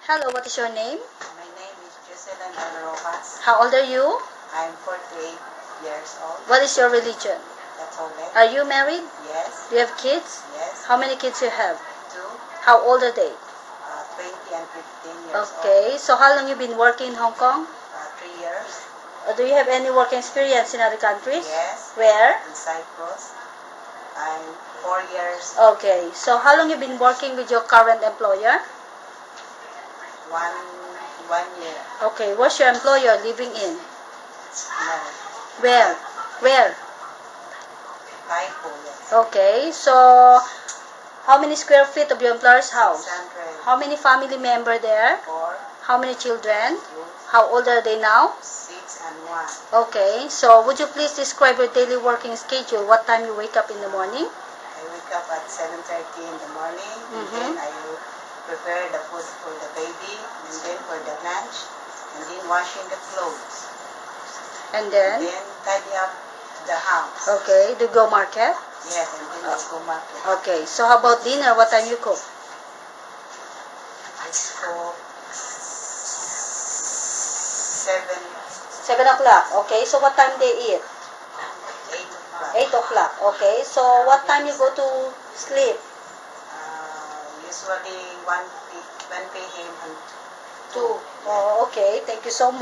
Hello, what is your name? My name is Jocelyn Rojas. How old are you? I'm 48 years old. What is your religion? Catholic. Are you married? Yes. Do you have kids? Yes. How many kids you have? 2, How old are they? 20 and 15 years old. Okay, so how long you been working in Hong Kong? 3 years. Do you have any working experience in other countries? Yes. Where? In Cyprus. I'm 4 years. Okay, so how long you been working with your current employer? 1 year. Okay, what's your employer living in? No. Where? Where? Typo, yes. Okay, so how many square feet of your employer's house? 600. How many family member there? 4, How many children? 2, How old are they now? 6, and 1. Okay, so would you please describe your daily working schedule? What time you wake up in the morning? I wake up at 7:30 in the morning, and then I prepare the food for the baby, and then for the lunch, and then washing the clothes, And and then? then tidy up the house. Okay, do you go market? Yes, and then I go market. Okay, so how about dinner? What time you cook? I cook 7, 7 o'clock. Okay, so what time they eat? 8 o'clock. 8 o'clock. Okay, so what time you go to sleep? Usually 1 p.m. and 2. Oh, okay, thank you so much.